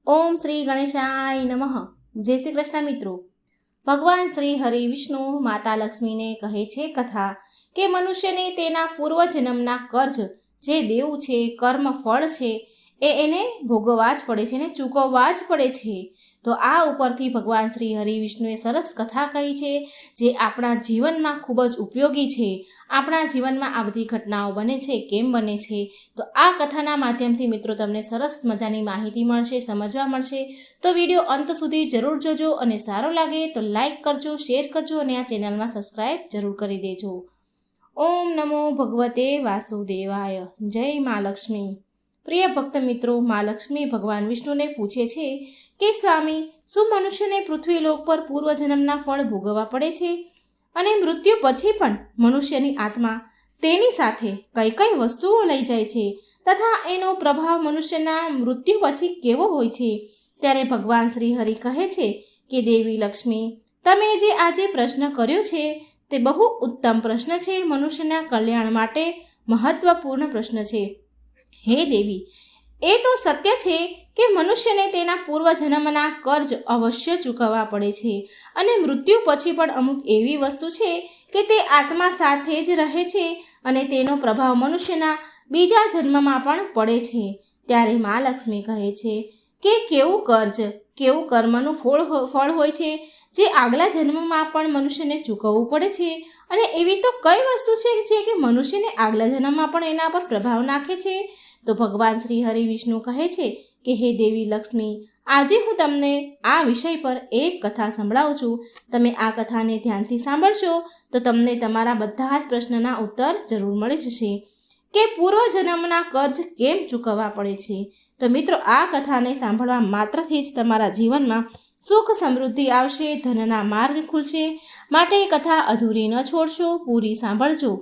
ઓમ શ્રી ગણેશાય નમઃ. જય શ્રી કૃષ્ણ મિત્રો. ભગવાન શ્રી હરિ વિષ્ણુ માતા લક્ષ્મીને કહે છે કથા કે મનુષ્યને તેના પૂર્વજન્મના કર્જ જે દેવું છે, કર્મ ફળ છે, એને ભોગવવા જ પડે છે ને ચૂકવવા જ પડે છે. તો આ ઉપરથી ભગવાન શ્રી હરિ વિષ્ણુએ સરસ કથા કહી છે જે આપણા જીવનમાં ખૂબ જ ઉપયોગી છે. આપણા જીવનમાં આ બધી ઘટનાઓ બને છે, કેમ બને છે? તો આ કથાના માધ્યમથી મિત્રો તમને સરસ મજાની માહિતી મળશે, સમજવા મળશે. તો વિડીયો અંત સુધી જરૂર જોજો અને સારો લાગે તો લાઈક કરજો, શેર કરજો અને આ ચેનલમાં સબસ્ક્રાઈબ જરૂર કરી દેજો. ઓમ નમો ભગવતે વાસુદેવાય. જય મા લક્ષ્મી. પ્રિય ભક્ત મિત્રો, મા લક્ષ્મી ભગવાન વિષ્ણુને પૂછે છે કે સ્વામી, શું મનુષ્યને પૃથ્વીલોક પર પૂર્વજન્મના ફળ ભોગવવા પડે છે? અને મૃત્યુ પછી પણ મનુષ્યની આત્મા તેની સાથે કઈ કઈ વસ્તુઓ લઈ જાય છે તથા એનો પ્રભાવ મનુષ્યના મૃત્યુ પછી કેવો હોય છે? ત્યારે ભગવાન શ્રી હરિ કહે છે કે દેવી લક્ષ્મી, તમે જે આજે પ્રશ્ન કર્યો છે તે બહુ ઉત્તમ પ્રશ્ન છે. મનુષ્યના કલ્યાણ માટે મહત્વપૂર્ણ પ્રશ્ન છે. હે દેવી, એ તો સત્ય છે કે મનુષ્યને તેના પૂર્વજન્મના કર્જ અવશ્ય ચૂકવવા પડે છે અને મૃત્યુ પછી પણ અમુક એવી વસ્તુ છે કે તે આત્મા સાથે જ રહે છે અને તેનો પ્રભાવ મનુષ્યના બીજા જન્મમાં પણ પડે છે. ત્યારે મા લક્ષ્મી કહે છે કે કેવું કર્જ, કેવું કર્મનું ફળ હોય છે જે આગલા જન્મમાં પણ મનુષ્યને ચૂકવવું પડે છે. અને એવી તો કઈ વસ્તુ છે જે કે મનુષ્યને આગલા જન્મમાં પણ એના પર પ્રભાવ નાખે છે? તો ભગવાન શ્રી હરિ વિષ્ણુ કહે છે કે હે દેવી લક્ષ્મી, આજે હું તમને આ વિષય પર એક કથા સંભળાવું છું. તમે આ કથાને ધ્યાનથી સાંભળશો તો તમને તમારા બધા જ પ્રશ્નના ઉત્તર જરૂર મળી જશે કે પૂર્વજન્મના કર્જ કેમ ચૂકવવા પડે છે. તો મિત્રો, આ કથાને સાંભળવા માત્રથી જ તમારા જીવનમાં સુખ સમૃદ્ધિ આવશે, ધનના માર્ગ ખુલશે. માટે કથા અધૂરી ન છોડશો, પૂરી સાંભળજો.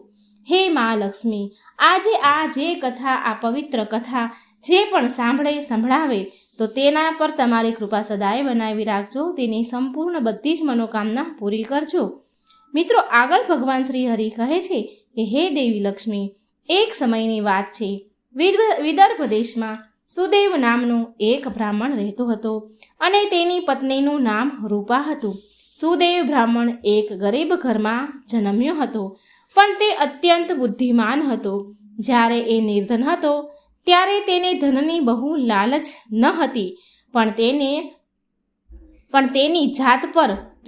હે મા લક્ષ્મી, આજે આ જે કથા, આ પવિત્ર કથા જે પણ સંભળાવે તો તેના પર તમારી કૃપા સદાય બનાવી રાખજો. તેની સંપૂર્ણ બધી જ મનોકામના પૂરી કરજો. મિત્રો, આગળ ભગવાન શ્રી હરિ કહે છે કે હે દેવી લક્ષ્મી, એક સમયની વાત છે. વિદર્ભ દેશમાં સુદેવ નામનો એક બ્રાહ્મણ રહેતો હતો અને તેની પત્નીનું નામ રૂપા હતું. સુદેવ બ્રાહ્મણ એક ગરીબ ઘરમાં જન્મ્યો હતો, પણ તે અત્યંત બુદ્ધિમાન હતો. જ્યારે એ નિર્ધન હતો ત્યારે તેને ધનની બહુ લાલચ ન હતી, પણ તેની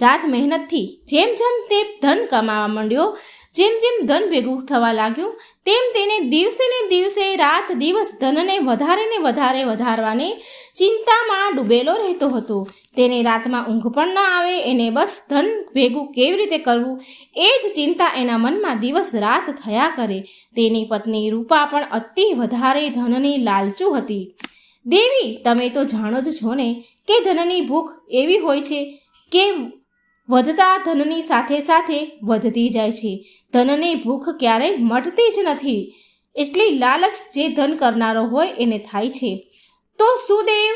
જાત મહેનતથી જેમ જેમ તે ધન કમાવા માંડ્યો, જેમ જેમ ધન ભેગું થવા લાગ્યું, તેમ તેને દિવસે ને દિવસે રાત દિવસ ધનને વધારે ને વધારે વધારવાની ચિંતામાં ડૂબેલો રહેતો હતો. તેને રાતમાં ઊંઘ પણ ન આવે. એને બસ ધન ભેગું કેવી રીતે કરવું એ જ ચિંતા એના મનમાં દિવસ રાત થયા કરે. તેની પત્ની રૂપા પણ અતિ વધારે ધનની લાલચુ હતી. દેવી, તમે તો જાણો જ છો ને કે ધનની ભૂખ એવી હોય છે કે વધતા ધનની સાથે સાથે વધતી જાય છે. ધનની ભૂખ ક્યારેય મટતી જ નથી. એટલી લાલચ જે ધન કરનારો હોય એને થાય છે. તો સુદેવ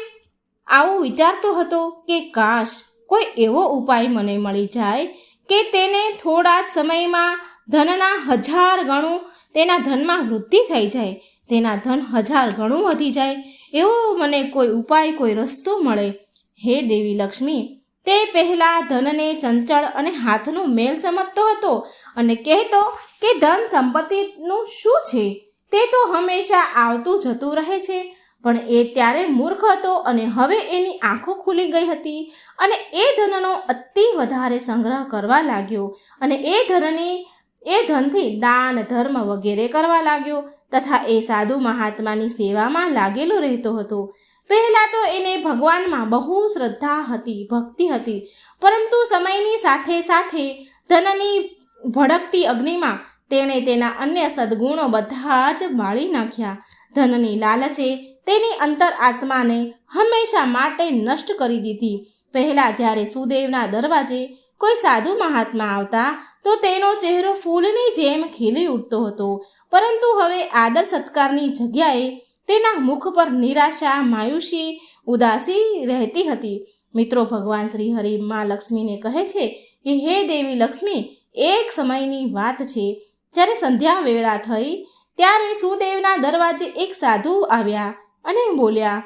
આવું વિચારતો હતો કે કાશ કોઈ એવો ઉપાય મને મળી જાય કે તેને થોડા જ સમયમાં ધનના 1000 ગણું તેના ધનમાં વૃદ્ધિ થઈ જાય, તેના ધન 1000 ગણું વધી જાય, એવો મને કોઈ ઉપાય, કોઈ રસ્તો મળે. હે દેવી લક્ષ્મી, તે પહેલા ધનને ચંચળ અને હાથનું મેલ સમજતો હતો અને કહેતો કે ધન સંપત્તિનું શું છે, તે તો હંમેશા આવતું જતું રહે છે. પણ એ ત્યારે મૂર્ખ હતો અને હવે એની આંખો ખુલી ગઈ હતી અને એ ધનનો અતિ વધારે સંગ્રહ કરવા લાગ્યો અને એ ધનથી દાન ધર્મ વગેરે કરવા લાગ્યો તથા એ સાધુ મહાત્માની સેવામાં લાગેલો રહેતો હતો. પહેલા તો એને ભગવાનમાં બહુ શ્રદ્ધા હતી, ભક્તિ હતી, પરંતુ સમયની સાથે સાથે ધનની ભડકતી અગ્નિમાં તેણે તેના અન્ય સદ્ગુણો બધા જ બાળી નાખ્યા. ધનની લાલચે તેની અંતર આત્માને હંમેશા માટે નષ્ટ કરી દીધી. પહેલા જ્યારે સુદેવના દરવાજે કોઈ સાધુ મહાત્મા આવતા તો તેનો ચહેરો ફૂલની જેમ ખીલી ઉઠતો હતો, પરંતુ હવે આદર સત્કારની જગ્યાએ તેના મુખ પર નિરાશા, માયુસી, ઉદાસી રહેતી હતી. મિત્રો, ભગવાન શ્રી હરિ મા લક્ષ્મીને કહે છે કે હે દેવી લક્ષ્મી, એક સમયની વાત છે. જ્યારે સંધ્યા વેળા થઈ ત્યારે સુદેવના દરવાજે એક સાધુ આવ્યા અને બોલ્યા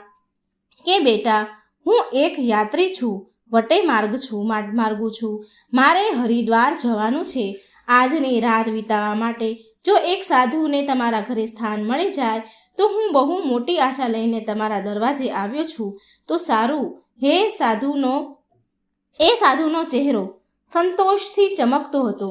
કે બેટા, હું એક યાત્રી છું, વટે માર્ગુ છું. મારે હરિદ્વાર જવાનું છે. આજની રાત વિતાવવા માટે જો એક સાધુને તમારા ઘરે સ્થાન મળી જાય તો હું બહુ મોટી આશા લઈને તમારા દરવાજે આવ્યો છું. તો સારું. એ સાધુનો ચહેરો સંતોષથી ચમકતો હતો.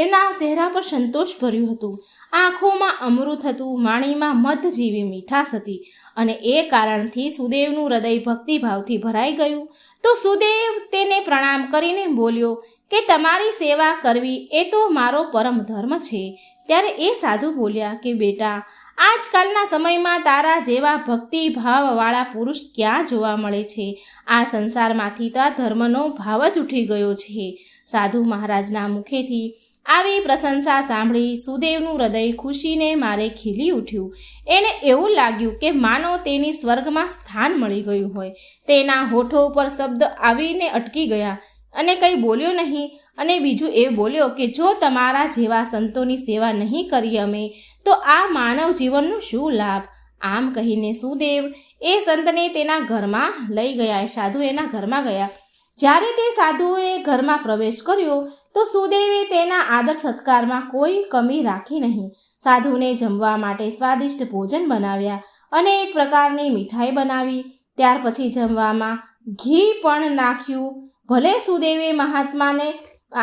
એના ચહેરા પર સંતોષ ભર્યું હતું. આંખોમાં અમૃત હતું, વાણીમાં મધ જેવી મીઠાશ હતી, અને એ કારણથી સુદેવનું હૃદય ભક્તિભાવથી ભરાઈ ગયું. તો સુદેવ તેને પ્રણામ કરીને બોલ્યો કે તમારી સેવા કરવી એ તો મારો પરમ ધર્મ છે. ત્યારે એ સાધુ બોલ્યા કે બેટા, આજકાલના સમયમાં તારા જેવા ભક્તિભાવવાળા પુરુષ ક્યાં જોવા મળે છે? આ સંસારમાંથી તો ધર્મનો ભાવ જ ઉઠી ગયો છે. સાધુ મહારાજના મુખેથી આવી પ્રશંસા સાંભળી સુદેવનું હૃદય ખુશીને મારે ખીલી ઉઠ્યું. એને એવું લાગ્યું કે માનો તેની સ્વર્ગમાં સ્થાન મળી ગયું હોય. તેના હોઠો ઉપર શબ્દ આવીને અટકી ગયા અને કંઈ બોલ્યો નહીં. અને બીજું એ બોલ્યો કે જો તમારા જેવા સંતોની સેવા નહીં કરી અમે તો આ માનવ જીવનનો શું લાભ? આમ કહીને સુદેવ એ સંતને તેના ઘરમાં લઈ ગયા. સાધુ એના ઘરમાં ગયા. જ્યારે તે સાધુએ ઘરમાં પ્રવેશ કર્યો તો સુદેવે તેના આદર સત્કારમાં કોઈ કમી રાખી નહીં. સાધુને જમવા માટે સ્વાદિષ્ટ ભોજન બનાવ્યા અને એક પ્રકારની મીઠાઈ બનાવી. ત્યાર પછી જમવામાં ઘી પણ નાખ્યું. ભલે સુદેવે મહાત્માને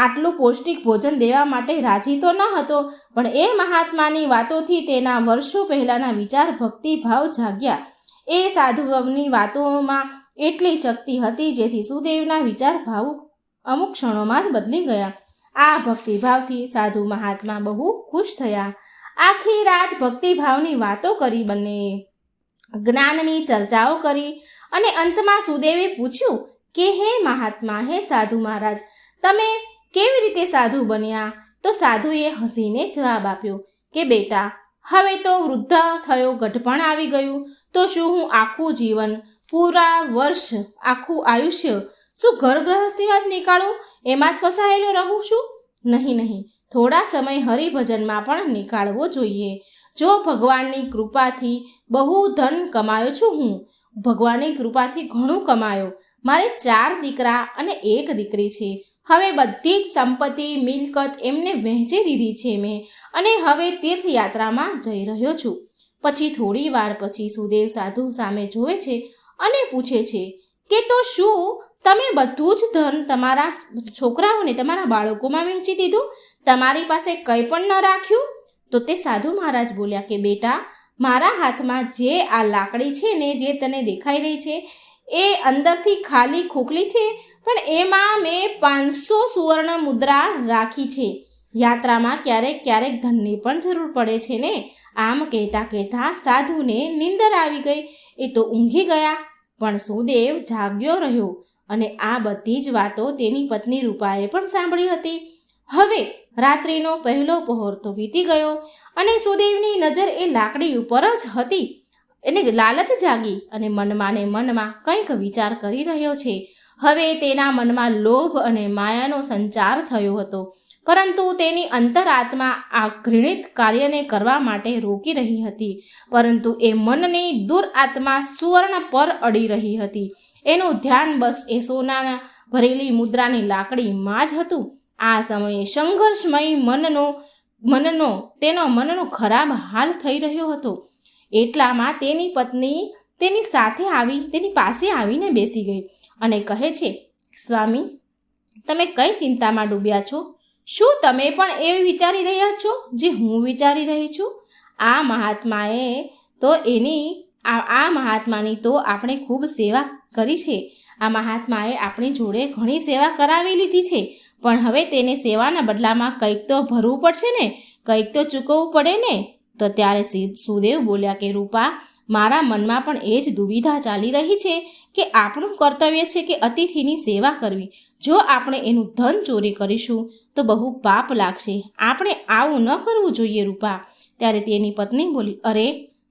આટલું પૌષ્ટિક ભોજન દેવા માટે રાજી તો ન હતો, પણ એ મહાત્માની વાતોથી તેના વર્ષો પહેલાંના વિચાર ભક્તિભાવ જાગ્યા. એ સાધુની વાતોમાં એટલી શક્તિ હતી જેથી સુદેવના વિચાર ભાવ અમુક ક્ષણોમાં જ બદલી ગયા. આ ભક્તિભાવથી સાધુ મહાત્મા બહુ ખુશ થયા. આખી રાત ભક્તિભાવની વાતો કરી, બંને જ્ઞાનની ચર્ચાઓ કરી, અને અંતમાં સુદેવે પૂછ્યું કે હે મહાત્મા, હે સાધુ મહારાજ, તમે કેવી રીતે સાધુ બન્યા? તો સાધુએ હસીને જવાબ આપ્યો કે બેટા, હવે તો વૃદ્ધ થયો, ગઢપણ આવી ગયું, તો શું હું આખું જીવન, પૂરા વર્ષ, આખું આયુષ્ય શું ઘર ગૃહસ્થીમાં જ નીકાળું? એમાં જ ફસાયેલો રહું છું? નહીં, થોડા સમય હરિભજનમાં પણ નીકાળવો જોઈએ. જો ભગવાનની કૃપાથી બહુ ધન કમાયો છું, હું ભગવાનની કૃપાથી ઘણું કમાયો. મારે 4 દીકરા અને 1 દીકરી છે. હવે બધી જ સંપત્તિ મિલકત એમને વહેંચી દીધી છે મેં, અને હવે તીર્થયાત્રામાં જઈ રહ્યો છું. પછી થોડી વાર પછી સુદેવ સાધુ સામે જોવે છે અને પૂછે છે કે તો શું તમે બધું જ ધન તમારા છોકરાઓને, તમારા બાળકોમાં વહેંચી દીધું? તમારી પાસે કંઈ પણ ન રાખ્યું? તો તે સાધુ મહારાજ બોલ્યા કે બેટા, મારા હાથમાં જે આ લાકડી છે ને, જે તને દેખાઈ રહી છે, એ અંદરથી ખાલી ખોખલી છે, પણ એમાં મેં 500 સુવર્ણ મુદ્રા રાખી છે. યાત્રામાં ક્યારેક ધનની પણ જરૂર પડે છે ને. આમ કહેતા સાધુને નીંદર આવી ગઈ. એ તો ઊંઘી ગયા, પણ સુદેવ જાગ્યો રહ્યો. અને આ બધી જ વાતો તેની પત્ની રૂપાએ પણ સાંભળી હતી. હવે રાત્રિનો પહેલો પહોર તો વીતી ગયો અને સુદેવની નજર એ લાકડી ઉપર જ હતી. એને લાલચ જાગી અને મનમાં કંઈક વિચાર કરી રહ્યો છે. હવે તેના મનમાં લોભ અને માયાનો સંચાર થયો હતો, પરંતુ તેની અંતરાત્મા આ ઘૃણિત કાર્યને કરવા માટે રોકી રહી હતી. પરંતુ એ મનની દુરાત્મા સુવર્ણ પર અડી રહી હતી. એનું ધ્યાન બસ એ સોનાના ભરેલી મુદ્રાની લાકડીમાં જ હતું. આ સમયે સંઘર્ષમય મનનો ખરાબ હાલ થઈ રહ્યો હતો. એટલામાં તેની પત્ની તેની પાસે આવીને બેસી ગઈ અને કહે છે, સ્વામી, તમે કઈ ચિંતામાં ડૂબ્યા છો? શું તમે પણ એવું વિચારી રહ્યા છો જે હું વિચારી રહી છું? આ મહાત્માની તો આપણે ખૂબ સેવા કરી છે. આ મહાત્માએ આપણી જોડે ઘણી સેવા કરાવી લીધી છે, પણ હવે તેને સેવાના બદલામાં કંઈક તો ભરવું પડશે ને, કંઈક તો ચૂકવવું પડે ને. તો ત્યારે સુદેવ બોલ્યા કે રૂપા, મારા મનમાં પણ એ જ દુવિધા ચાલી રહી છે કે આપણું કર્તવ્ય છે કે અતિથિની સેવા કરવી. જો આપણે એનું ધન ચોરી કરીશું તો બહુ પાપ લાગશે. આપણે આવું ન કરવું જોઈએ રૂપા. ત્યારે તેની પત્ની બોલી, અરે,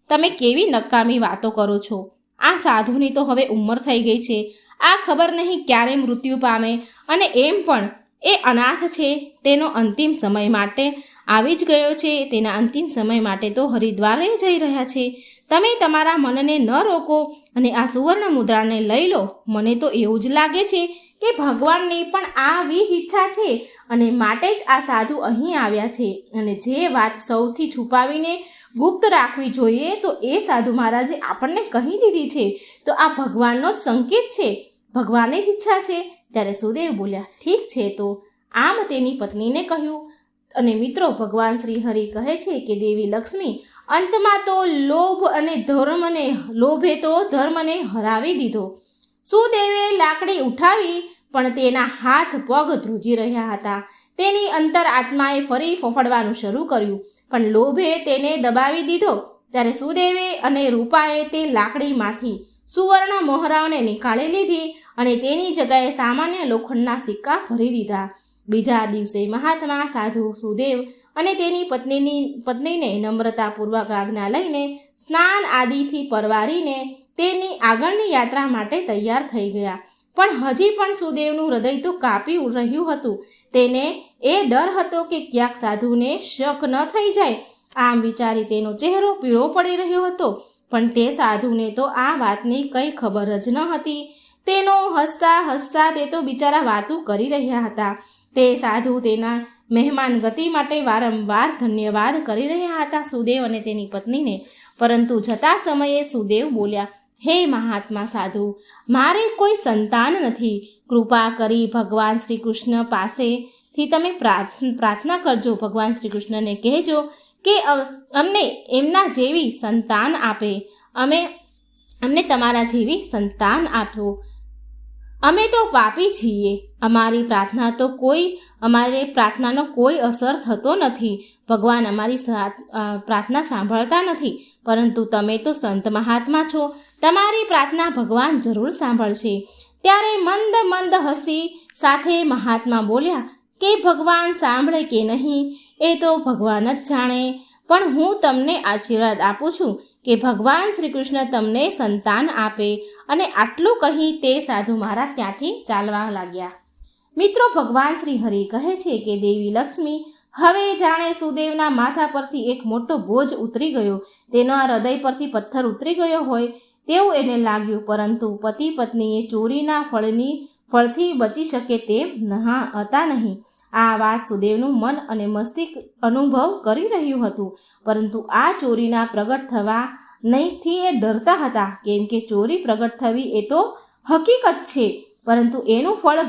તમે કેવી નકામી વાતો કરો છો? આ સાધુની તો હવે ઉંમર થઈ ગઈ છે. આ ખબર નહીં ક્યારે મૃત્યુ પામે, અને એમ પણ એ અનાથ છે, તેનો અંતિમ સમય માટે આવી જ ગયો છે. તેના અંતિમ સમય માટે તો હરિદ્વારે જઈ રહ્યા છે. તમે તમારા મનને ન રોકો અને આ સુવર્ણ મુદ્રાને લઈ લો. મને તો એવું જ લાગે છે કે ભગવાનની પણ આવી જ ઈચ્છા છે અને માટે જ આ સાધુ અહીં આવ્યા છે. અને જે વાત સૌથી છુપાવીને ગુપ્ત રાખવી જોઈએ તો એ સાધુ મહારાજે આપણને કહી દીધી છે. તો આ ભગવાનનો જ સંકેત છે, ભગવાનની જ ઈચ્છા છે. ત્યારે સુદેવ બોલ્યા, ઠીક છે. તો આમ તેની પત્નીને કહ્યું. અને મિત્રો, ભગવાન શ્રી હરિ કહે છે કે દેવી લક્ષ્મી અંતમાં તો લોભે તો ધર્મને હરાવી દીધો. સુદેવે લાકડી ઉઠાવી, પણ તેના હાથ પગ ધ્રુજી રહ્યા હતા. તેની અંતર આત્માએ ફરી ફફડવાનું શરૂ કર્યું, પણ લોભે તેને દબાવી દીધો. ત્યારે સુદેવે અને રૂપાએ તે લાકડીમાંથી સુવર્ણ મોહરાઓને નીકાળી લીધી અને તેની જગ્યાએ સામાન્ય લોખંડના સિક્કા ભરી દીધા. બીજા દિવસે મહાત્મા સાધુ સુદેવ અને તેની પત્નીને નમ્રતાપૂર્વક આજ્ઞા લઈને સ્નાન આદિથી પરવારીને તેની આગળની યાત્રા માટે તૈયાર થઈ ગયા. પણ હજી પણ સુદેવનું હૃદય તો કાપી રહ્યું હતું. તેને એ ડર હતો કે ક્યાંક સાધુને શક ન થઈ જાય. આમ વિચારી તેનો ચહેરો પીળો પડી રહ્યો હતો. પણ તે સાધુને તો આ વાતની કંઈ ખબર જ ન હતી. તેનો હસતા તે તો બિચારા વાતું કરી રહ્યા હતા. તે સાધુ તેના મહેમાન ગતિ માટે વારંવાર ધન્યવાદ કરી રહ્યા હતા સુદેવ અને તેની પત્નીને. પરંતુ જતા સમયે સુદેવ બોલ્યા, હે મહાત્મા સાધુ, મારે કોઈ સંતાન નથી. કૃપા કરી ભગવાન શ્રી કૃષ્ણ પાસેથી તમે પ્રાર્થના કરજો. ભગવાન શ્રી કૃષ્ણને કહેજો કે અમને એમના જેવી સંતાન આપે. અમને તમારા જેવી સંતાન આપો. અમે તો પાપી છીએ. અમારી પ્રાર્થનાનો કોઈ અસર થતો નથી. ભગવાન અમારી પ્રાર્થના સાંભળતા નથી. પરંતુ તમે તો સંત મહાત્મા છો, તમારી પ્રાર્થના ભગવાન જરૂર સાંભળશે. ત્યારે મંદ હસી સાથે મહાત્મા બોલ્યા કે ભગવાન સાંભળે કે નહીં એ તો ભગવાન જ જાણે. પણ હું તમને આશીર્વાદ આપું છું કે ભગવાન શ્રી કૃષ્ણ તમને સંતાન આપે. અને આટલું કહી તે સાધુ મહારાજ ત્યાંથી ચાલવા લાગ્યા. મિત્રો, ભગવાન શ્રી હરિ કહે છે કે દેવી લક્ષ્મી હવે જાણે સુદેવના માથા પરથી એક મોટો બોજ ઉતરી ગયો, તેના હૃદય પરથી પથ્થર ઉતરી ગયો હોય તેવું એને લાગ્યું. પરંતુ પતિ પત્નીએ ચોરીના ફળથી બચી શકે તેમ હતા નહીં. આ વાત સુદેવનું મન અને મસ્તિષ્ક અનુભવ કરી રહ્યું હતું. પરંતુ આ ચોરીના પ્રગટ થવા નહીંથી એ ડરતા હતા, કેમ કે ચોરી પ્રગટ થવી એ તો હકીકત છે, પરંતુ એનું ફળ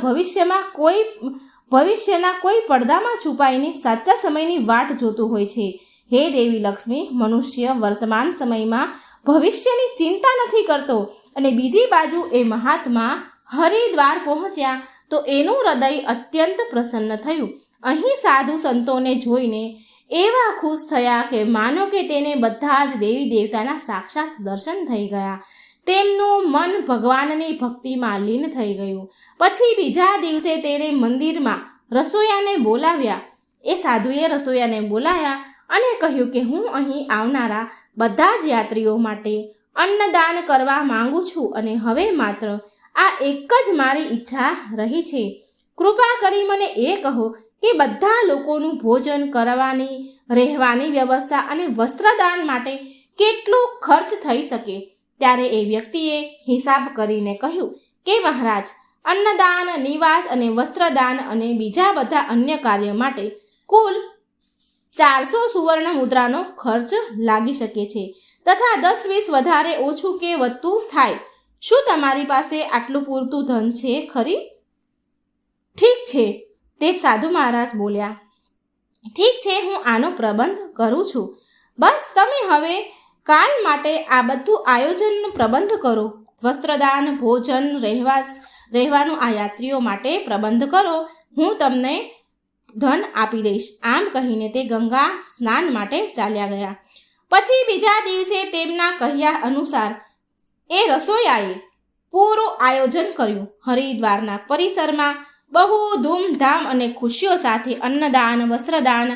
ભવિષ્યના કોઈ પડદામાં છુપાઈને સાચા સમયની વાટ જોતું હોય છે. હે દેવી લક્ષ્મી, મનુષ્ય વર્તમાન સમયમાં ભવિષ્યની ચિંતા નથી કરતો. અને બીજી બાજુ એ મહાત્મા હરિદ્વાર પહોંચ્યા તો એનું હૃદય અત્યંત પ્રસન્ન થયું. અહીં સાધુ સંતોને જોઈને એવા ખુશ થયા કે માનો કે તેને બધા જ દેવી દેવતાના સાક્ષાત દર્શન થઈ ગયા. તેમનું મન ભગવાનની ભક્તિમાં લીન થઈ ગયું. પછી બીજા દિવસે તેણે મંદિરમાં રસોઈયાને બોલાવ્યા. એ સાધુએ રસોઈયાને બોલાયા અને કહ્યું કે હું અહીં આવનારા બધા જ યાત્રીઓ માટે અન્નદાન કરવા માંગુ છું અને હવે માત્ર આ એક જ મારી ઈચ્છા રહી છે. કૃપા કરી મને એ કહો કે બધા લોકોનું ભોજન કરવાની, રહેવાની વ્યવસ્થા અને વસ્ત્રદાન માટે કેટલો ખર્ચ થઈ શકે. ત્યારે એ વ્યક્તિએ હિસાબ કરીને કહ્યું કે મહારાજ, અન્નદાન, નિવાસ અને વસ્ત્રદાન અને બીજા બધા અન્ય કાર્ય માટે કુલ 400 સુવર્ણ મુદ્રાનો ખર્ચ લાગી શકે છે તથા 10-20 વધારે ઓછું કે વધતું થાય. શું તમારી પાસે આટલું પૂરતું ધન છે ખરી? ઠીક છે, તે સાધુ મહારાજ બોલ્યા. ઠીક છે, હું આનો પ્રબંધ કરું છું. બસ તમે હવે કાલ માટે આ બધું આયોજનનો પ્રબંધ કરો. વસ્ત્રદાન, ભોજન, રહેવાનું આ યાત્રીઓ માટે પ્રબંધ કરો. હું તમને ધન આપી દઈશ. આમ કહીને તે ગંગા સ્નાન માટે ચાલ્યા ગયા. પછી બીજા દિવસે તેમના કહ્યા અનુસાર એ રસોઈયાએ પૂરું આયોજન કર્યું. હરિદ્વારના પરિસરમાં બહુ ધૂમધામ અને ખુશીઓ સાથે અન્નદાન, વસ્ત્રદાન,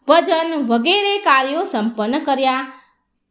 ભજન વગેરે કાર્યો સંપન્ન કર્યા.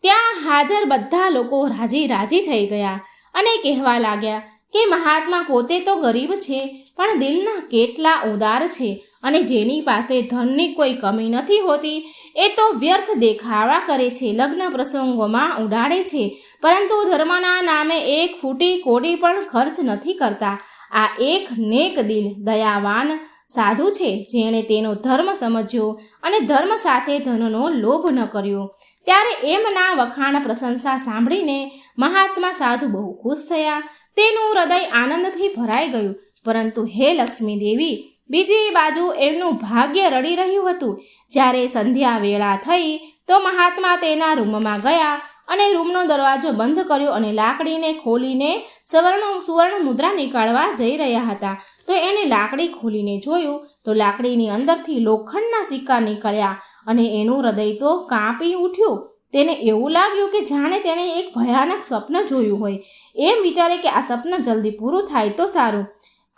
ત્યાં હાજર બધા લોકો રાજી થઈ ગયા અને કહેવા લાગ્યા કે મહાત્મા પોતે તો ગરીબ છે, પણ દિલના કેટલા ઉદાર છે, અને જેની પાસે ધનની કોઈ કમી નથી હોતી એ તો વ્યર્થ દેખાવા કરે છે, લગ્ન પ્રસંગોમાં ઉડાડે છે, પરંતુ ધર્મના નામે એક ફૂટી કોડી પણ ખર્ચ નથી કરતા. આ એક નેક દિલ દયાવાન સાધુ છે, જેણે તેનો ધર્મ સમજ્યો અને ધર્મ સાથે ધનનો લોભ ન કર્યો. ત્યારે એમના વખાણ પ્રશંસા સાંભળીને મહાત્મા સાધુ બહુ ખુશ થયા. તેનું હૃદય આનંદથી ભરાઈ ગયું. પરંતુ હે લક્ષ્મી દેવી, બીજી બાજુ એમનું ભાગ્ય રડી રહ્યું હતું. જ્યારે સંધ્યા વેળા થઈ તો મહાત્મા તેના રૂમમાં ગયા અને રૂમનો દરવાજો બંધ કર્યો અને લાકડીને ખોલીને સુવર્ણ મુદ્રા નીકાળવા જઈ રહ્યા હતા. તો એણે લાકડી ખોલીને જોયું તો લાકડીની અંદરથી લોખંડના સિક્કા નીકળ્યા અને એનું હૃદય તો કાંપી ઉઠ્યું. તેને એવું લાગ્યું કે જાણે તેણે એક ભયાનક સ્વપ્ન જોયું હોય. એમ વિચારે કે આ સ્વપ્ન જલ્દી પૂરું થાય તો સારું.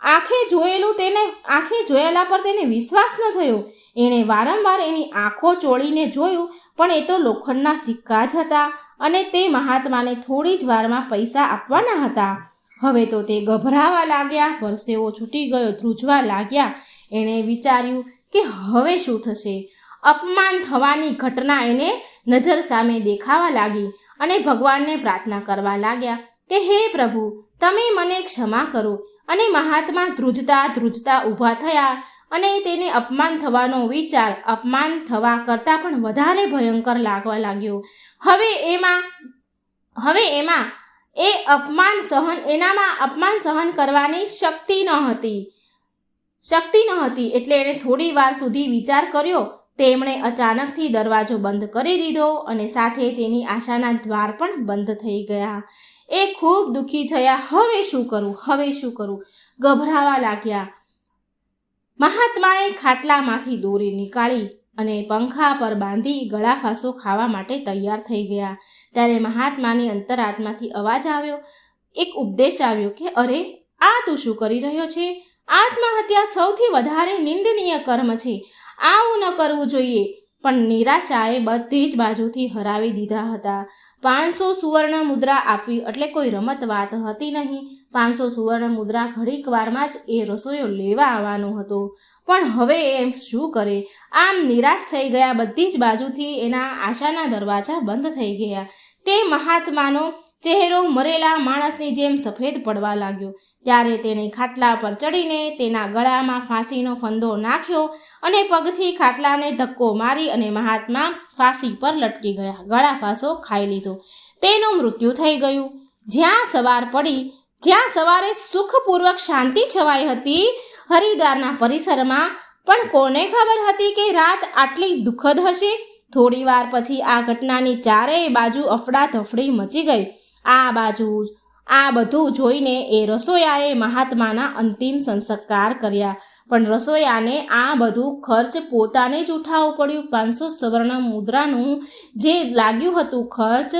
આંખે જોયેલા પર તેને વિશ્વાસ ન થયો. એણે વારંવાર એની આંખો ચોળીને જોયું, પણ એ તો લોખંડના સિક્કા જ હતા અને તે મહાત્માને થોડી જ વારમાં પૈસા આપવાના હતા. હવે તો તે ગભરાવા લાગ્યા, પરસેવો છૂટી ગયો, ધ્રુજવા લાગ્યા. એણે વિચાર્યું કે હવે શું થશે. અપમાન થવાની ઘટના એને નજર સામે દેખાવા લાગી અને ભગવાનને પ્રાર્થના કરવા લાગ્યા કે હે પ્રભુ, તમે મને ક્ષમા કરો. અને મહાત્મા ધ્રુજતા ઊભા થયા અને તેને અપમાન થવાનો વિચાર અપમાન થવા કરતાં પણ વધારે ભયંકર લાગવા લાગ્યો. હવે એમાં અપમાન સહન કરવાની શક્તિ ન હતી. એટલે એણે થોડી વાર સુધી વિચાર કર્યો. તેમણે અચાનકથી દરવાજો બંધ કરી દીધો અને સાથે તેની આશાના દ્વાર પણ બંધ થઈ ગયા. એ ખૂબ દુઃખી થયા. હવે શું કરું? ગભરાવા લાગ્યા. મહાત્માએ ખાટલામાંથી દોરી નીકાળી અને પંખા પર બાંધી ગળાફાંસો ખાવા માટે તૈયાર થઈ ગયા. ત્યારે મહાત્માની અંતરાત્માથી અવાજ આવ્યો, એક ઉપદેશ આવ્યો કે અરે, આ તું શું કરી રહ્યો છે? આત્મહત્યા સૌથી વધારે નિંદનીય કર્મ છે. આવું ન કરવું જોઈએ. પણ નિરાશાએ બધી જ બાજુથી હરાવી દીધા હતા. 500 સુવર્ણ મુદ્રા આપવી એટલે કોઈ રમત વાત હતી નહીં. 500 સુવર્ણ મુદ્રા ઘડીક વારમાં જ એ રસોઈયો લેવા આવવાનો હતો. પણ હવે એ શું કરે? આમ નિરાશ થઈ ગયા. બધી જ બાજુથી એના આશાના દરવાજા બંધ થઈ ગયા. તે મહાત્માનો ચહેરો મરેલા માણસની જેમ સફેદ પડવા લાગ્યો. ત્યારે તેણે ખાટલા પર ચડીને તેના ગળામાં ફાંસીનો ફંદો નાખ્યો અને પગથી ખાટલાને ધક્કો મારી અને મહાત્મા ફાંસી પર લટકી ગયા. ગળા ફાંસો ખાઈ લીધો. તેનું મૃત્યુ થઈ ગયું. જ્યાં સવારે સુખપૂર્વક શાંતિ છવાઈ હતી હરિદ્વારના પરિસરમાં, પણ કોને ખબર હતી કે રાત આટલી દુઃખદ હશે. થોડી વાર પછી આ ઘટનાની ચારેય બાજુ અફડાતફડી મચી ગઈ. આ બધું જોઈને એ રસોયાએ મહાત્માના અંતિમ સંસ્કાર કર્યા. પણ રસોયાને આ બધું ખર્ચ પોતાને જ ઉઠાવવું પડ્યું. 500 સુવર્ણ મુદ્રાનું જે લાગ્યું હતું ખર્ચ,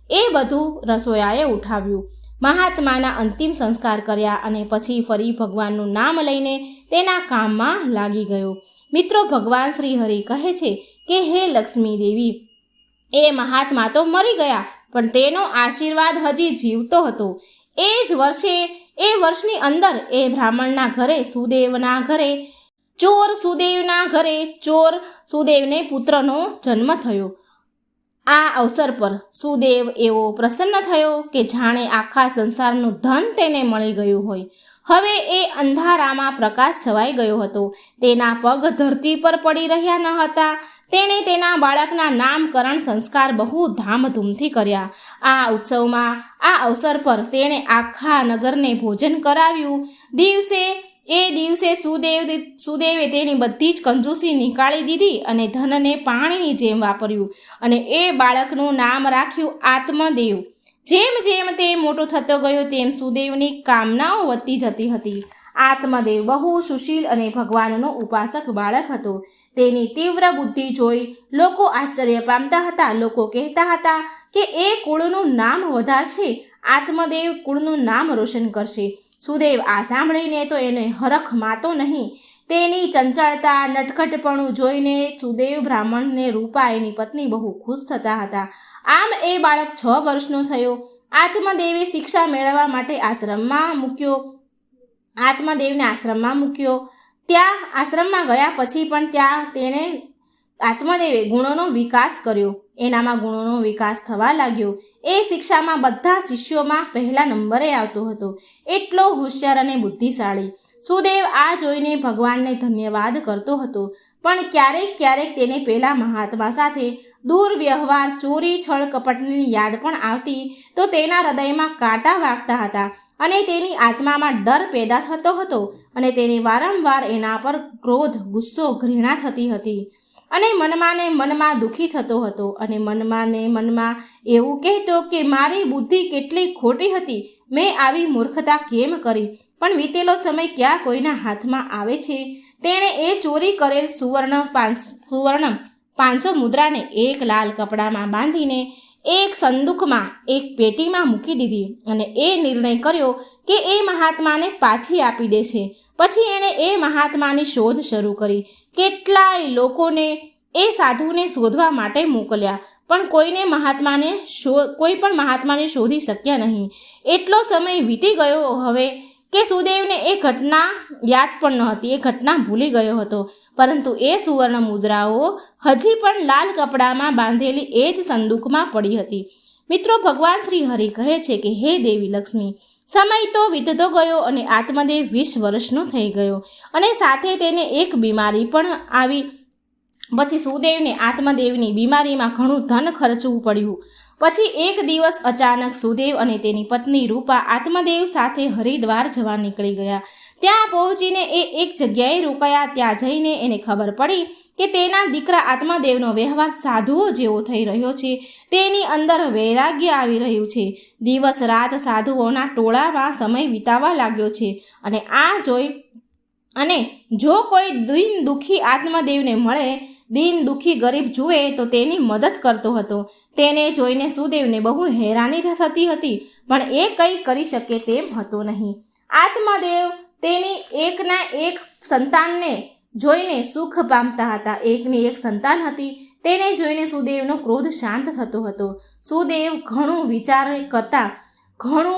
એ બધું રસોયાએ ઉઠાવ્યું. મહાત્માના અંતિમ સંસ્કાર કર્યા અને પછી ફરી ભગવાનનું નામ લઈને તેના કામમાં લાગી ગયો. મિત્રો, ભગવાન શ્રી હરિ કહે છે કે હે લક્ષ્મી દેવી, એ મહાત્મા તો મરી ગયા, પણ તેનો આશીર્વાદ હજી જીવતો હતો. એ વર્ષની અંદર એ બ્રાહ્મણના ઘરે ચોર સુદેવને પુત્રનો જન્મ થયો. આ અવસર પર સુદેવ એવો પ્રસન્ન થયો કે જાણે આખા સંસારનું ધન તેને મળી ગયું હોય. હવે એ અંધારામાં પ્રકાશ છવાઈ ગયો હતો. તેના પગ ધરતી પર પડી રહ્યા ન હતા. તેણે તેના બાળકના નામકરણ સંસ્કાર બહુ ધામધૂમથી કર્યા. આ અવસર પર તેણે આખા નગરને ભોજન કરાવ્યું. દિવસે સુદેવે તેની બધી જ કંજૂસી નીકાળી દીધી અને ધનને પાણીની જેમ વાપર્યું અને એ બાળકનું નામ રાખ્યું આત્મદેવ. જેમ જેમ તે મોટો થતો ગયો તેમ સુદેવની કામનાઓ વધતી જતી હતી. આત્મદેવ બહુ સુશીલ અને ભગવાનનો ઉપાસક બાળક હતો. તેની તીવ્ર બુદ્ધિ જોઈ લોકો આશ્ચર્ય પામતા હતા. લોકો કહેતા હતા કે એ કુળનું નામ વધારશે, આત્મદેવ કુળનું નામ રોશન કરશે. સુદેવ આ સાંભળીને તો એને હરખ માતો નહીં. તેની ચંચળતા, નટખટપણું જોઈને સુદેવ બ્રાહ્મણને રૂપા એની પત્ની બહુ ખુશ થતા હતા. આમ એ બાળક 6 વર્ષનો થયો. આત્મદેવે શિક્ષા મેળવવા માટે આત્મદેવને આશ્રમમાં મૂક્યો. ત્યાં આશ્રમમાં ગયા પછી પણ ત્યાં આત્મદેવે ગુણોનો વિકાસ કર્યો. એનામાં ગુણોનો વિકાસ થવા લાગ્યો. એ શિક્ષામાં બધા શિષ્યોમાં પહેલા નંબરે આવતો હતો. એટલો હોશિયાર અને બુદ્ધિશાળી. સુદેવ આ જોઈને ભગવાનને ધન્યવાદ કરતો હતો. પણ ક્યારેક તેને પેલા મહાત્મા સાથે દુર્વ્યવહાર, ચોરી, છળ, કપટની યાદ પણ આવતી તો તેના હૃદયમાં કાંટા વાગતા હતા અને તેની આત્મામાં ડર પેદા થતો હતો અને તેને વારંવાર એના પર ક્રોધ, ગુસ્સો, ઘૃણા થતી હતી અને મનમાં દુઃખી થતો હતો અને મનમાં એવું કહેતો કે મારી બુદ્ધિ કેટલી ખોટી હતી, મેં આવી મૂર્ખતા કેમ કરી. પણ વીતેલો સમય ક્યાં કોઈના હાથમાં આવે છે. તેણે એ ચોરી કરેલ સુવર્ણ 500 મુદ્રાને એક લાલ કપડામાં બાંધીને એક સંદૂકમાં, એક પેટીમાં મૂકી દીધી અને એ નિર્ણય કર્યો કે એ મહાત્માને પાછી આપી દેશે. પછી એણે એ મહાત્માની શોધ શરૂ કરી. કેટલાય લોકોને એ સાધુને શોધવા માટે મોકલ્યા, પણ કોઈ પણ મહાત્માને શોધી શક્યા નહીં. એટલો સમય વીતી ગયો હવે કે સુદેવને એ ઘટના યાદ પણ નહોતી. એ ઘટના ભૂલી ગયો હતો. પરંતુ એ સુવર્ણ મુદ્રાઓ હજી પણ લાલ કપડામાં બાંધેલી એ જ સંદૂકમાં પડી હતી. મિત્રો, ભગવાન શ્રી હરિ કહે છે કે હે દેવી લક્ષ્મી, સમય તો વીતતો ગયો અને આત્મદેવ 20 વર્ષનો થઈ ગયો અને સાથે તેને એક બીમારી પણ આવી. પછી સુદેવને આત્મદેવની બીમારીમાં ઘણું ધન ખર્ચવું પડ્યું. પછી એક દિવસ અચાનક સુદેવ અને તેની પત્ની રૂપા આત્મદેવ સાથે હરિદ્વાર જવા નીકળી ગયા. ત્યાં પહોંચીને એ એક જગ્યાએ રોકાયા. ત્યાં જઈને એને ખબર પડી કે તેના દીકરા આત્મદેવનો વ્યવહાર સાધુઓ જેવો થઈ રહ્યો છે. તેની અંદર વૈરાગ્ય આવી રહ્યું છે. દિવસ રાત સાધુઓના ટોળામાં સમય વિતાવવા લાગ્યો છે અને જો કોઈ દીન દુઃખી આત્મદેવને મળે, દીન દુઃખી ગરીબ જુએ તો તેની મદદ કરતો હતો. તેને જોઈને સુદેવને બહુ હેરાની થતી હતી, પણ એ કંઈ કરી શકે તેમ હતો નહીં. આત્મદેવ તેની એકના એક સંતાનને જોઈને સુખ પામતા હતા. એકની એક સંતાન હતી. તેને જોઈને સુદેવનો ક્રોધ શાંત થતો હતો. સુદેવ ઘણું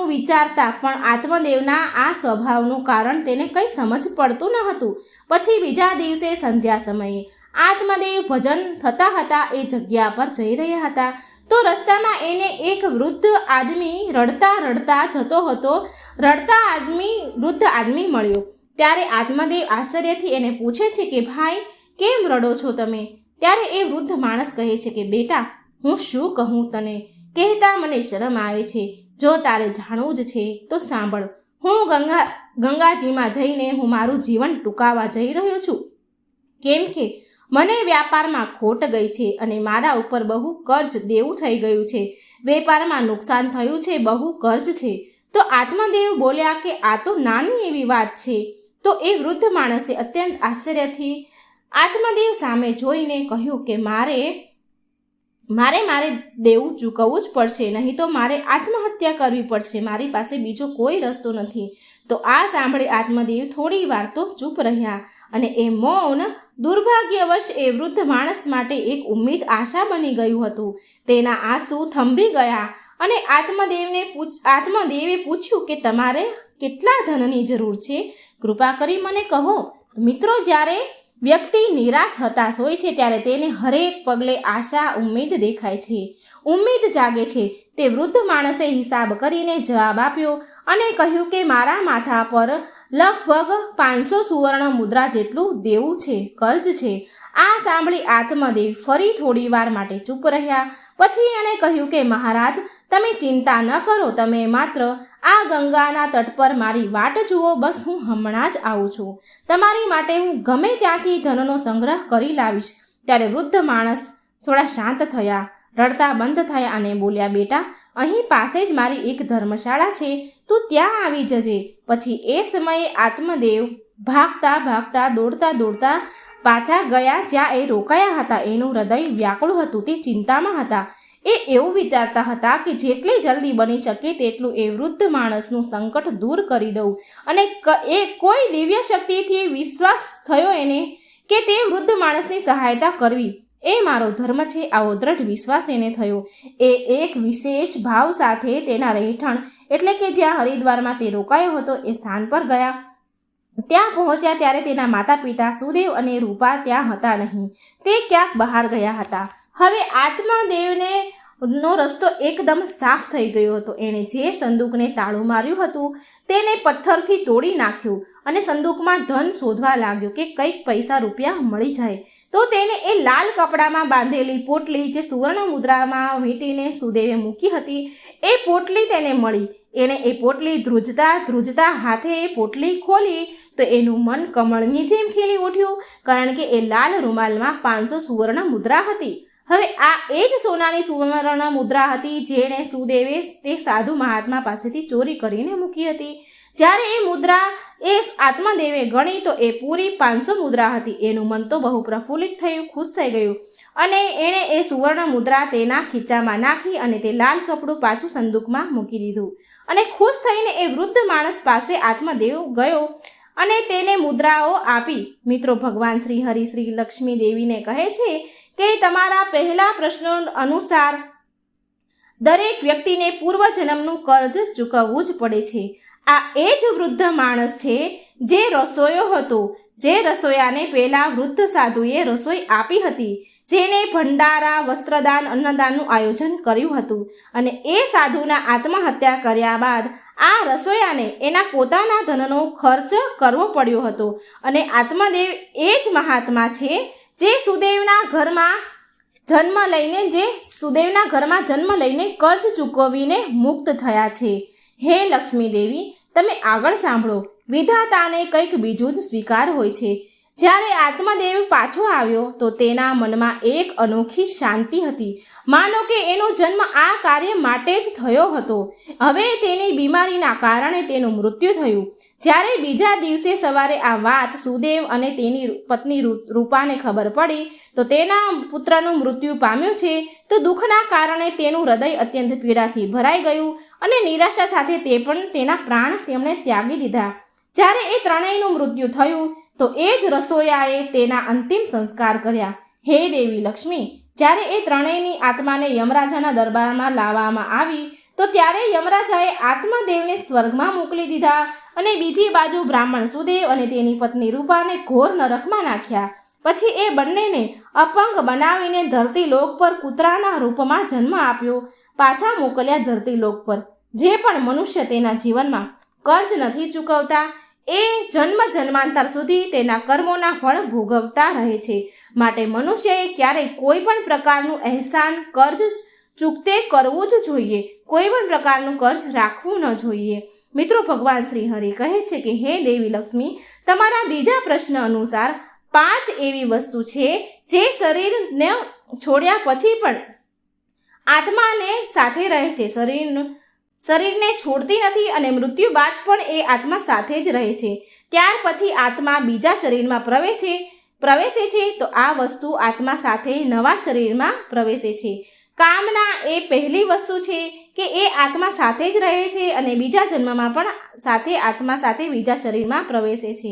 વિચારતા પણ આત્મદેવના આ સ્વભાવનું કારણ તેને કંઈ સમજ પડતું ન હતું. પછી બીજા દિવસે સંધ્યા સમયે આત્મદેવ ભજન થતા હતા એ જગ્યા પર જઈ રહ્યા હતા તો રસ્તામાં એને એક વૃદ્ધ આદમી રડતા જતો હતો. વૃદ્ધ આદમી મળ્યો. ત્યારે આત્મદેવ આશ્ચર્યથી એને પૂછે છે કે ભાઈ, કેમ રડો છો તમે? ત્યારે એ વૃદ્ધ માણસ કહે છે કે બેટા, હું શું કહું તને, કહેતા મને શરમ આવે છે. જો તારે જાણવું જ છે તો સાંભળ. હું ગંગાજીમાં જઈને હું મારું જીવન ટૂંકાવા જઈ રહ્યો છું. કેમ કે મને વ્યાપારમાં ખોટ ગઈ છે અને મારા ઉપર બહુ કર્જ દેવું થઈ ગયું છે. વેપારમાં નુકસાન થયું છે, બહુ કર્જ છે. તો આત્મદેવ બોલ્યા કે આ તો નાની એવી વાત છે. તો એ વૃદ્ધ માણસે અત્યંત આશ્ચર્યથી આત્મદેવ સામે જોઈને કહ્યું કે મારે દેવું ચૂકવવું જ પડશે, નહીં તો મારે આત્મહત્યા કરવી પડશે. મારી પાસે બીજો કોઈ રસ્તો નથી. તો આ સાંભળી આત્મદેવ થોડી વાર તો ચૂપ રહ્યા અને એ મૌન દુર્ભાગ્યવશ એ વૃદ્ધ માણસ માટે એક ઉમ્મીદ આશા બની ગયું હતું. તેના આંસુ થંભી ગયા અને આત્મદેવે પૂછ્યું કે તમારે કેટલા ધનની જરૂર છે? કૃપા કરી મને કહો. મિત્રો, જ્યારે વ્યક્તિ નિરાશ હતાશ હોય છે ત્યારે તેને હરેક પગલે આશા, ઉમ્મીદ દેખાય છે, ઉમ્મીદ જાગે છે. તે વૃદ્ધ માણસે હિસાબ કરીને જવાબ આપ્યો અને કહ્યું કે મારા માથા પર લગભગ 500 સુવર્ણ મુદ્રા જેટલું દેવું છે, કર્જ છે. આ સાંભળી આત્મદેવ ફરી થોડી વાર માટે ચૂપ રહ્યા. પછી એણે કહ્યું કે મહારાજ, તમે ચિંતા ન કરો, તમે માત્ર આ ગંગાના તટ પર મારી વાટ જુઓ. બસ હું હમણાં જ આવું છું. તમારી માટે હું ગમે ત્યાંથી ધનનો સંગ્રહ કરી લાવીશ. ત્યારે વૃદ્ધ માણસ થોડા શાંત થયા, રડતા બંધ થયા અને બોલ્યા, બેટા, અહીં પાસે જ મારી એક ધર્મશાળા છે, તું ત્યાં આવી જજે. પછી એ સમયે આત્મદેવ ભાગતા દોડતા પાછા ગયા જ્યાં એ રોકાયા હતા. એનું હૃદય વ્યાકુળ હતું. તે ચિંતામાં હતા. એ એવું વિચારતા હતા કે જેટલી જલ્દી બની શકે તેટલું એ વૃદ્ધ માણસનું સંકટ દૂર કરી દઉં. અને એ કોઈ દિવ્ય શક્તિથી વિશ્વાસ થયો એને કે તે વૃદ્ધ માણસની સહાયતા કરવી. એ મારો ધર્મ છે, આવો દ્રઢ વિશ્વાસ એને થયો. એ એક વિશેષ ભાવ સાથે તેના રહેઠાણ એટલે કે જ્યાં હરિદ્વારમાં તે રોકાયો હતો એ સ્થાન પર ગયા. ત્યાં પહોંચ્યા ત્યારે તેના માતા પિતા સુદેવ અને રૂપા ત્યાં હતા નહીં. તે ક્યાંક બહાર ગયા હતા. હવે આત્મદેવને નો રસ્તો એકદમ સાફ થઈ ગયો હતો. એણે જે સંદૂકને તાળું માર્યું હતું તેને પથ્થરથી તોડી નાખ્યું અને સંદૂકમાં ધન શોધવા લાગ્યો કે કંઈક પૈસા રૂપિયા મળી જાય. તો તેને એ લાલ કપડામાં બાંધેલી પોટલી જે સુવર્ણ મુદ્રામાં વીંટીને સુદેવે મૂકી હતી એ પોટલી તેને મળી. એણે એ પોટલી ધ્રુજતા હાથે એ પોટલી ખોલી તો એનું મન કમળની જેમ ખીલી ઉઠ્યું, કારણ કે એ લાલ રૂમાલમાં 500 સુવર્ણ મુદ્રા હતી. હવે આ એ જ સોનાની સુવર્ણ મુદ્રા હતી જેણે સુદેવે તે સાધુ મહાત્મા પાસેથી ચોરી કરીને મૂકી હતી. જ્યારે એ મુદ્રા એ આત્મદેવે ગણી તો એ પૂરી 500 મુદ્રા હતી. એનું મન તો બહુ પ્રફુલ્લિત થયું, ખુશ થઈ ગયું અને એણે એ સુવર્ણ મુદ્રા તેના ખીચામાં નાખી અને તે લાલ કપડું પાછું સંદૂકમાં મૂકી દીધું અને ખુશ થઈને એ વૃદ્ધ માણસ પાસે આત્મદેવ ગયો અને તેને મુદ્રાઓ આપી. મિત્રો, ભગવાન શ્રી હરિ શ્રી લક્ષ્મી દેવીને કહે છે કે તમારા પહેલા પ્રશ્નો અનુસાર દરેક વ્યક્તિને પૂર્વજન્મનું કર્જ ચૂકવવું જ પડે છે. આ એ જ વૃદ્ધ માણસ છે જે રસોયો હતો, જે રસોયાને પહેલા વૃદ્ધ સાધુએ રસોઈ આપી હતી, જેને ભંડારા, વસ્ત્રદાન, અન્નદાનનું આયોજન કર્યું હતું. અને એ સાધુના આત્મહત્યા કર્યા બાદ આ રસોયાને એના પોતાના ધનનો ખર્ચ કરવો પડ્યો હતો. અને આત્મદેવ એ જ મહાત્મા છે જે સુદેવના ઘરમાં જન્મ લઈને કર્જ ચૂકવીને મુક્ત થયા છે. હે લક્ષ્મી દેવી, તમે આગળ સાંભળો. વિધાતાને કંઈક બીજું જ સ્વીકાર હોય છે. જ્યારે આત્મદેવ પાછો આવ્યો તો તેના મનમાં એક અનોખી શાંતિ હતી. માનો કે એનો જન્મ આ કાર્ય માટે જ થયો હતો. હવે તેની બીમારીના કારણે તેનું મૃત્યુ થયું. જ્યારે બીજા દિવસે સવારે આ વાત સુદેવ અને તેની પત્ની રૂપાને ખબર પડી તો તેના પુત્રનું મૃત્યુ પામ્યું છે તો દુઃખના કારણે તેનું હૃદય અત્યંત પીડાથી ભરાઈ ગયું અને નિરાશા સાથે તે પણ તેના પ્રાણ તેમણે ત્યાગી દીધા. જ્યારે એ ત્રણેયનું મૃત્યુ થયું તો એ જ રસોયાએ તેના અંતિમ સંસ્કાર કર્યા. હે દેવી લક્ષ્મી, જ્યારે એ ત્રણેયની આત્માને યમરાજાના દરબારમાં લાવવામાં આવી તો ત્યારે યમરાજાએ આત્મદેવને સ્વર્ગમાં મોકલી દીધા અને બીજી બાજુ બ્રાહ્મણ સુદેવ અને તેની પત્ની રૂપાને ઘોર નરકમાં નાખ્યા. પછી એ બંનેને અપંગ બનાવીને ધરતીલોક પર કૂતરાના રૂપમાં જન્મ આપ્યો, પાછા મોકલ્યા ધરતીલોક પર. જે પણ મનુષ્ય તેના જીવનમાં કર્જ નથી ચૂકવતા એ જન્મ જન્માંતર સુધી તેના કર્મોના ફળ ભોગવતા રહે છે. માટે મનુષ્યએ ક્યારેય કોઈ પણ પ્રકારનું અહેસાન, કર્જ ચૂકતે કરવું જ જોઈએ. કોઈ પણ પ્રકારનું કર્જ રાખવું ન જોઈએ. મિત્રો, ભગવાન શ્રી હરિ કહે છે કે હે દેવી લક્ષ્મી, તમારા બીજા પ્રશ્ન અનુસાર 5 એવી વસ્તુ છે જે શરીરને છોડ્યા પછી પણ આત્માને સાથે રહે છે. શરીરને છોડતી નથી અને મૃત્યુ બાદ પણ એ આત્મા સાથે જ રહે છે. ત્યાર પછી આત્મા બીજા શરીરમાં પ્રવેશે છે તો આ વસ્તુ આત્મા સાથે નવા શરીરમાં પ્રવેશે છે. કામના એ પહેલી વસ્તુ છે કે એ આત્મા સાથે જ રહે છે અને બીજા જન્મમાં પણ આત્મા સાથે બીજા શરીરમાં પ્રવેશે છે.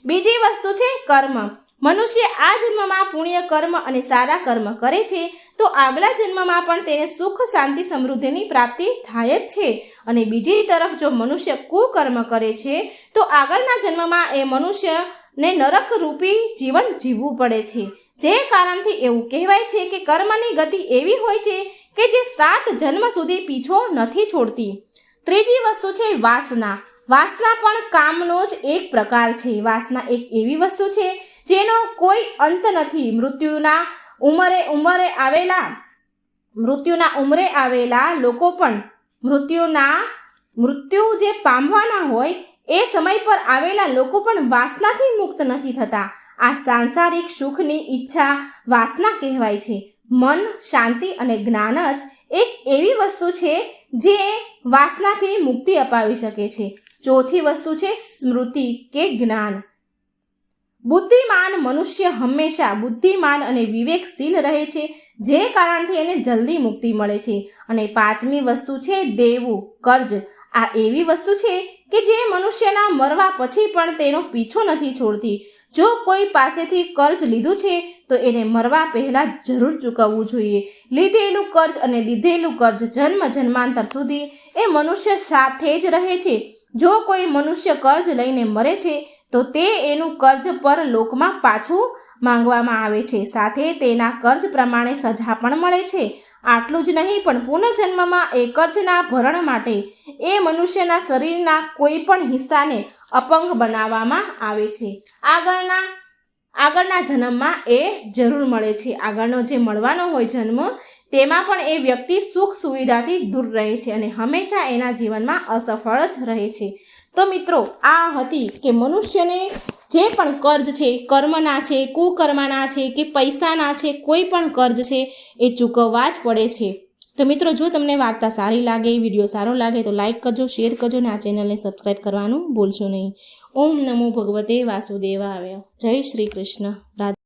બીજી વસ્તુ છે કર્મ. મનુષ્ય આ જન્મમાં પુણ્ય કર્મ અને સારા કર્મ કરે છે તો આગલા જન્મમાં પણ તેને સુખ, શાંતિ, સમૃદ્ધિની પ્રાપ્તિ થાય જ છે. અને બીજી તરફ જો મનુષ્ય કુકર્મ કરે છે તો આગળના જન્મમાં એ મનુષ્યને નરક રૂપી જીવન જીવવું પડે છે. જે કારણથી એવું કહેવાય છે કે કર્મની ગતિ એવી હોય છે કે જે 7 જન્મ સુધી પીછો નથી છોડતી. ત્રીજી વસ્તુ છે વાસના. વાસના પણ કામનો જ એક પ્રકાર છે. વાસના એક એવી વસ્તુ છે જેનો કોઈ અંત નથી. મૃત્યુના ઉંમરે આવેલા લોકો પણ મૃત્યુ જે પામવાના હોય એ સમય પર આવેલા લોકો પણ વાસનાથી મુક્ત નથી થતા. આ સાંસારિક સુખની ઈચ્છા વાસના કહેવાય છે. મન, શાંતિ અને જ્ઞાન જ એક એવી વસ્તુ છે જે વાસનાથી મુક્તિ અપાવી શકે છે. ચોથી વસ્તુ છે સ્મૃતિ કે જ્ઞાન. બુદ્ધિમાન મનુષ્ય હંમેશા બુદ્ધિમાન અને વિવેકશીલ રહે છે, જે કારણથી એને જલ્દી મુક્તિ મળે છે. અને 5મી વસ્તુ છે દેવું, કર્જ. આ એવી વસ્તુ છે કે જે મનુષ્યના મરવા પછી પણ તેનો પીછો નથી છોડતી. જો કોઈ પાસેથી કર્જ લીધું છે તો એને મરવા પહેલાં જરૂર ચૂકવવું જોઈએ. લીધેલું કર્જ અને દીધેલું કર્જ જન્મ જન્માંતર સુધી એ મનુષ્ય સાથે જ રહે છે. જો કોઈ મનુષ્ય કર્જ લઈને મરે છે તો તે એનું કર્જ પર લોકમાં પાછું માંગવામાં આવે છે. સાથે તેના કર્જ પ્રમાણે સજા પણ મળે છે. આટલું જ નહીં પણ પુનર્જન્મમાં એ કર્જના ભરણ માટે એ મનુષ્યના શરીરના કોઈ પણ હિસ્સાને અપંગ બનાવવામાં આવે છે. આગળના જન્મમાં એ જરૂર મળે છે. આગળનો જે મળવાનો હોય જન્મ તેમાં પણ એ વ્યક્તિ સુખ સુવિધાથી દૂર રહે છે અને હંમેશા એના જીવનમાં અસફળ જ રહે છે. તો મિત્રો, આ હતી કે મનુષ્યને જે પણ કર્જ છે, કર્મના છે, કુકર્મના છે કે પૈસાના છે, કોઈ પણ કર્જ છે એ ચૂકવવા જ પડે છે. તો મિત્રો, જો તમને વાર્તા સારી લાગે, વિડીયો સારો લાગે તો લાઈક કરજો, શેર કરજો અને આ ચેનલને સબસ્ક્રાઈબ કરવાનું ભૂલશો નહીં. ઓમ નમો ભગવતે વાસુદેવાય. જય શ્રી કૃષ્ણ. રાધે.